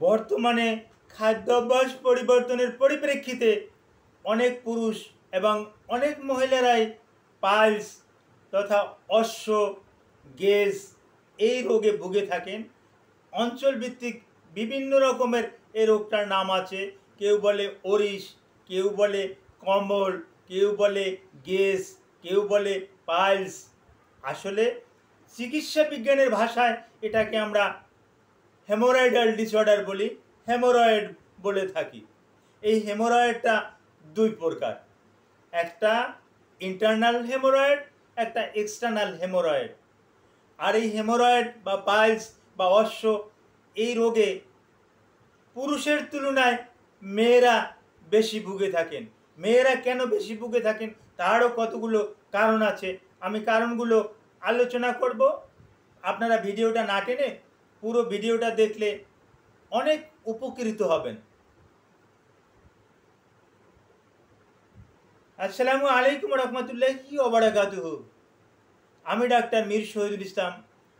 বর্তমানে খাদ্যাভ্যাস পরিবর্তনের পরিপ্রেক্ষিতে অনেক পুরুষ এবং অনেক মহিলারাই পাইলস তথা অশ্ব গেজ এই রোগে ভুগে থাকেন। অঞ্চলভিত্তিক বিভিন্ন রকমের এই রোগটার নাম আছে। কেউ বলে ওরিস, কেউ বলে কম্বল, কেউ বলে গেজ, কেউ বলে পাইলস। আসলে চিকিৎসা বিজ্ঞানের ভাষায় এটাকে আমরা হেমোরয়েডাল ডিসঅর্ডার বলি, হেমোরয়েড বলে থাকি। এই হেমোরয়েডটা দুই প্রকার, একটা ইন্টারনাল হেমোরয়েড, একটা এক্সটার্নাল হেমোরয়েড। আর এই হেমোরয়েড বা পাইলস বা অশ্ব এই রোগে পুরুষের তুলনায় মেয়েরা বেশি ভুগে থাকেন। মেয়েরা কেন বেশি ভুগে থাকেন তারও কতগুলো কারণ আছে। আমি কারণগুলো আলোচনা করব। আপনারা ভিডিওটা না টেনে পুরো ভিডিওটা দেখলে অনেক উপকৃত হবেন। আসসালামু আলাইকুম রহমতুল্লাহি ওয়া বারাকাতুহু। আমি ডাক্তার মীর শহীদুল ইসলাম।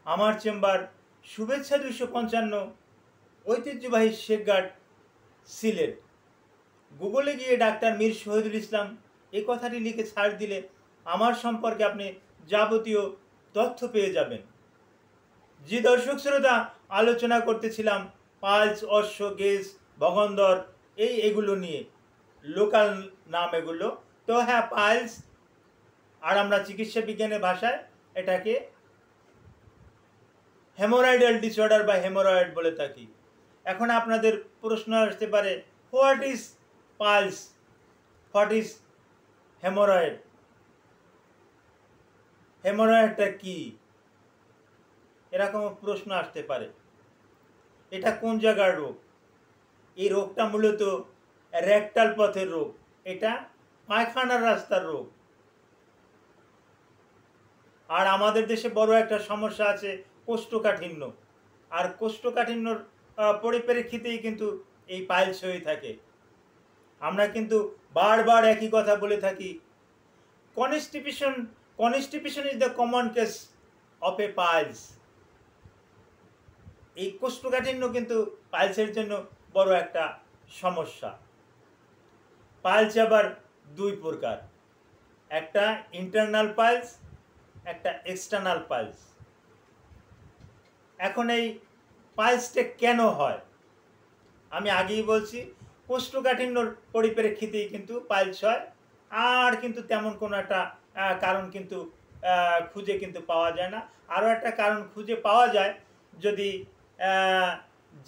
আমার চেম্বার শুভেচ্ছা 255, ঐতিহ্যবাহী শেখঘাট, সিলেট। গুগলে গিয়ে ডাক্তার মীর শহীদুল ইসলাম এই কথাটি লিখে সার্চ দিলে আমার সম্পর্কে আপনি যাবতীয় তথ্য পেয়ে যাবেন। জি দর্শক শ্রোতা, আলোচনা করতেছিলাম পাইলস, অশ্ব, গেজ, ভগন্দর এগুলো নিয়ে, লোকাল নাম এগুলো। তো হ্যাঁ, পাইলস, আর আমরা চিকিৎসা বিজ্ঞানের ভাষায় এটাকে হেমোরয়েডাল ডিসঅর্ডার বা হেমোরয়েড বলে থাকি। এখন আপনাদের প্রশ্ন আসতে পারে, what is piles, what is haemorrhoid, হেমোরয়েডটা কি, এরকম প্রশ্ন আসতে পারে। এটা কোন জায়গার রোগ? এই রোগটা মূলত রেকটাল পথের রোগ, এটা পায়খানার রাস্তার রোগ। আর আমাদের দেশে বড় একটা সমস্যা আছে কোষ্ঠকাঠিন্য, আর কোষ্ঠকাঠিন্যর পরিপ্রেক্ষিতেই কিন্তু এই পাইলস হয়ে থাকে। আমরা কিন্তু বারবার একই কথা বলে থাকি, constipation, constipation is the common case of A piles. এই কোষ্ঠকাঠিন্য কিন্তু পাইলসের জন্য বড় একটা সমস্যা। পাইলস আবার দুই প্রকার, একটা ইন্টারনাল পাইলস, একটা এক্সটার্নাল পাইলস। এখন এই পাইলসটা কেন হয় আমি আগেই বলছি, কোষ্ঠকাঠিন্যর পরিপ্রেক্ষিতেই কিন্তু পাইলস হয়। আর কিন্তু তেমন কোনো একটা কারণ কিন্তু খুঁজে কিন্তু পাওয়া যায় না। আরও একটা কারণ খুঁজে পাওয়া যায়, যদি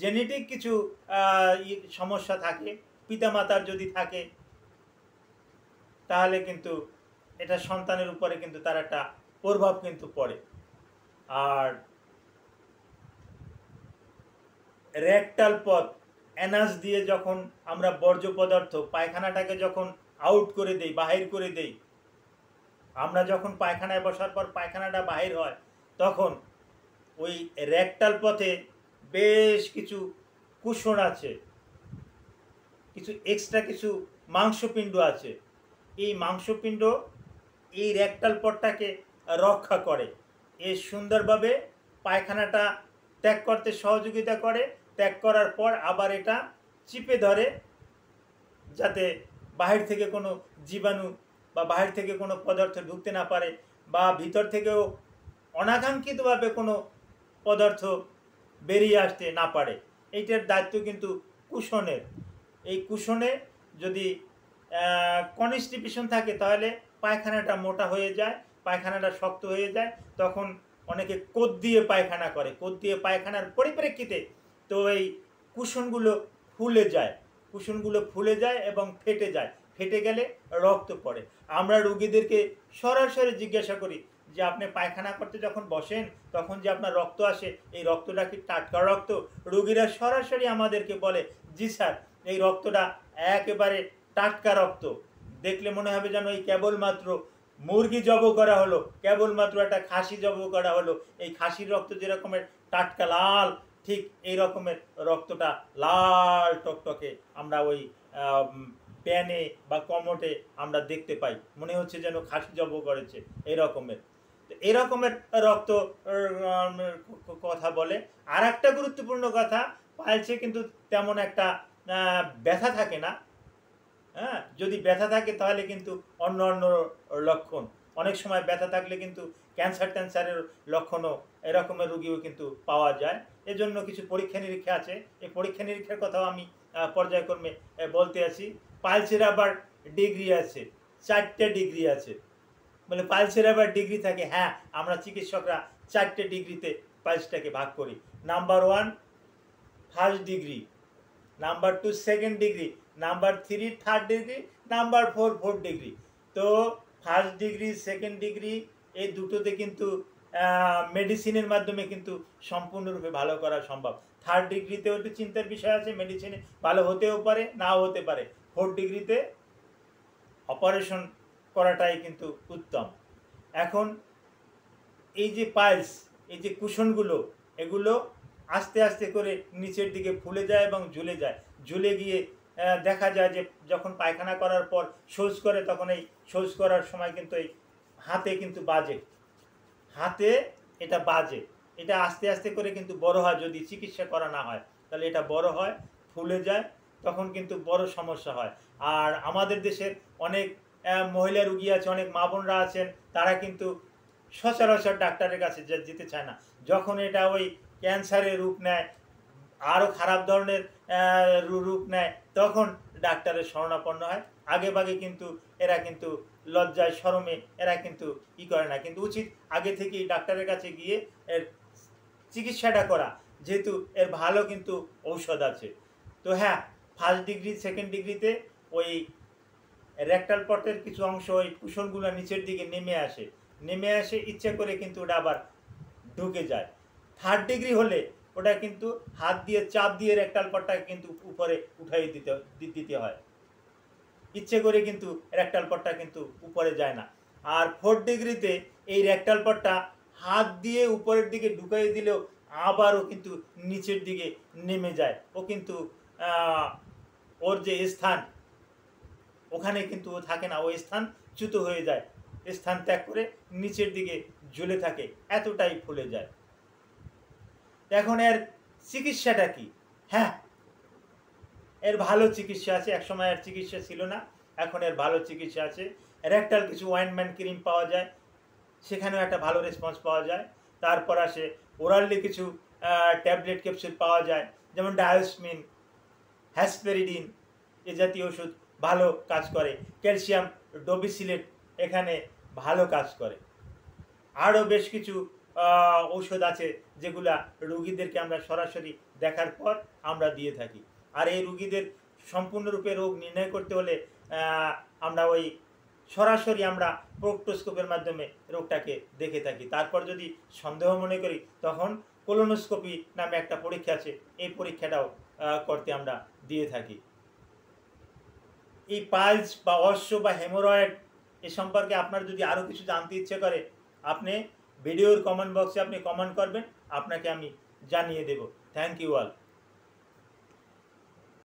জেনেটিক কিছু সমস্যা থাকে, পিতামাতার যদি থাকে, তাহলে কিন্তু এটা সন্তানের উপরে কিন্তু তার একটা প্রভাব কিন্তু পড়ে। আর রেকটাল পথ, অ্যানাস দিয়ে যখন আমরা বর্জ্য পদার্থ পায়খানাটাকে যখন আউট করে দেই, বাহির করে দেই, আমরা যখন পায়খানায় বসার পর পায়খানাটা বাহির হয়, তখন ওই রেকটাল পথে বেশ কিছু কুশন আছে, কিছু এক্সট্রা কিছু মাংসপিণ্ড আছে। এই মাংসপিণ্ড এই রেকটাল পথটাকে রক্ষা করে, এ সুন্দরভাবে পায়খানাটা ত্যাগ করতে সহযোগিতা করে। ত্যাগ করার পর আবার এটা চিপে ধরে, যাতে বাহির থেকে কোনো জীবাণু বা বাহির থেকে কোনো পদার্থ ঢুকতে না পারে, বা ভিতর থেকেও অনাকাঙ্ক্ষিতভাবে কোনো পদার্থ বেরিয়ে আসতে না পারে। এইটার দায়িত্ব কিন্তু কুশনের। এই কুশনে যদি কনস্টিপেশন থাকে, তাহলে পায়খানাটা মোটা হয়ে যায়, পায়খানাটা শক্ত হয়ে যায়। তখন অনেকে কোদ দিয়ে পায়খানা করে, কোদ দিয়ে পায়খানার পরিপ্রেক্ষিতে তো এই কুশনগুলো ফুলে যায়, কুশনগুলো ফুলে যায় এবং ফেটে যায়। ফেটে গেলে রক্ত পড়ে। আমরা রোগীদেরকে সরাসরি জিজ্ঞাসা করি যে আপনি পায়খানা করতে যখন বসেন তখন যে আপনার রক্ত আসে, এই রক্তটা কি টাটকা রক্ত? রোগীরা সরাসরি আমাদেরকে বলে, জি স্যার, এই রক্তটা একেবারে টাটকা রক্ত। দেখলে মনে হবে যেন এই কেবলমাত্র মুরগি জব করা হলো, কেবলমাত্র একটা খাসি জব করা হলো। এই খাসির রক্ত যেরকমের টাটকা লাল, ঠিক এই রকমের রক্তটা লাল টকটকে আমরা ওই প্যানে বা কমোটে আমরা দেখতে পাই, মনে হচ্ছে যেন খাসি জব করেছে এই রকমের। এরকমের রক্ত কথা বলে। আর একটা গুরুত্বপূর্ণ কথা, পাইলসে কিন্তু তেমন একটা ব্যথা থাকে না। হ্যাঁ, যদি ব্যথা থাকে তাহলে কিন্তু অন্য অন্য লক্ষণ, অনেক সময় ব্যথা থাকলে কিন্তু ক্যান্সারের লক্ষণও এরকমের রুগীও কিন্তু পাওয়া যায়। এজন্য কিছু পরীক্ষা নিরীক্ষা আছে, এই পরীক্ষা নিরীক্ষার কথাও আমি পর্যায়ক্রমে বলতে আছি। পাইলসের আবার ডিগ্রি আছে, 4টে ডিগ্রি আছে। বলে পাইলসের আবার ডিগ্রি থাকে, হ্যাঁ, আমরা চিকিৎসকরা 4টে ডিগ্রিতে পাইলসটাকে ভাগ করি। Number 1 first degree, number 2 second degree, number 3 third degree, number 4 fourth degree. তো ফার্স্ট ডিগ্রি সেকেন্ড ডিগ্রি এই দুটোতে কিন্তু মেডিসিনের মাধ্যমে কিন্তু সম্পূর্ণরূপে ভালো করা সম্ভব। থার্ড ডিগ্রিতেও একটু চিন্তার বিষয় আছে, মেডিসিনে ভালো হতেও পারে, নাও হতে পারে। ফোর্থ ডিগ্রিতে অপারেশন করাটাই কিন্তু উত্তম। এখন এই যে পাইলস, এই যে কুশনগুলো, এগুলো আস্তে আস্তে করে নিচের দিকে ফুলে যায় এবং ঝুলে যায়। ঝুলে গিয়ে দেখা যায় যে যখন পায়খানা করার পর শৌচ করে, তখন এই শৌচ করার সময় কিন্তু এই হাতে কিন্তু বাজে, হাতে এটা বাজে। এটা আস্তে আস্তে করে কিন্তু বড় হয়, যদি চিকিৎসা করা না হয় তাহলে এটা বড় হয়, ফুলে যায়, তখন কিন্তু বড় সমস্যা হয়। আর আমাদের দেশের অনেক মহিলা রুগী আছে, অনেক মা বোনরা আছেন, তারা কিন্তু সচরাচর ডাক্তারের কাছে যেতে চায় না। যখন এটা ওই ক্যান্সারের রূপ নেয়, আরও খারাপ ধরনের রূপ নেয়, তখন ডাক্তারের শরণাপন্ন হয়। আগে ভাগে কিন্তু এরা কিন্তু লজ্জায় শরমে এরা কিন্তু করে না, কিন্তু উচিত আগে থেকেই ডাক্তারের কাছে গিয়ে এর চিকিৎসাটা করা, যেহেতু এর ভালো কিন্তু ঔষধ আছে। তো হ্যাঁ, ফার্স্ট ডিগ্রি সেকেন্ড ডিগ্রিতে ওই রেকটাল পটের কিছু অংশ, ওই কুশনগুলো নিচের দিকে নেমে আসে ইচ্ছা করে, কিন্তু ওটা আবার ঢুকে যায়। থার্ড ডিগ্রি হলে ওটা কিন্তু হাত দিয়ে চাপ দিয়ে রেকটাল পটটাকে কিন্তু উপরে উঠাই দিতে হয়, ইচ্ছে করে কিন্তু রেকটাল পটটা কিন্তু উপরে যায় না। আর ফোর্থ ডিগ্রিতে এই রেকটাল পটটা হাত দিয়ে উপরের দিকে ঢুকাই দিলেও আবারও কিন্তু নিচের দিকে নেমে যায়। ও কিন্তু ওর যে স্থান, ওখানে কিন্তু ও থাকে না, ওই স্থান চ্যুত হয়ে যায়, স্থান ত্যাগ করে নিচের দিকে ঝুলে থাকে, এতটাই ফুলে যায়। এখন এর চিকিৎসাটা কি? হ্যাঁ, এর ভালো চিকিৎসা আছে। একসময় এর চিকিৎসা ছিল না, এখন এর ভালো চিকিৎসা আছে। রেকটাল কিছু অয়েন্টমেন্ট ক্রিম পাওয়া যায়, সেখানেও একটা ভালো রেসপন্স পাওয়া যায়। তারপর আসে ওরালি কিছু ট্যাবলেট ক্যাপসুল পাওয়া যায়, যেমন ডায়োসমিন, হ্যাসপেরিডিন এ জাতীয় ওষুধ ভালো কাজ করে। ক্যালসিয়াম ডোবিসিলেট এখানে ভালো কাজ করে। আরও বেশ কিছু ঔষধ আছে যেগুলা রুগীদেরকে আমরা সরাসরি দেখার পর আমরা দিয়ে থাকি। আর এই রুগীদের সম্পূর্ণরূপে রোগ নির্ণয় করতে হলে আমরা ওই সরাসরি আমরা প্রোক্টোস্কোপের মাধ্যমে রোগটাকে দেখে থাকি। তারপর যদি সন্দেহ মনে করি, তখন কোলোনোস্কোপি নামে একটা পরীক্ষা আছে, এই পরীক্ষাটাও করতে আমরা দিয়ে থাকি। এই পাইলস বা অশ্ব বা হেমোরয়েড এ সম্পর্কে আপনার যদি আরও কিছু জানতে ইচ্ছে করে, আপনি ভিডিওর কমেন্ট বক্সে আপনি কমেন্ট করবেন, আপনাকে আমি জানিয়ে দেব। Thank you all.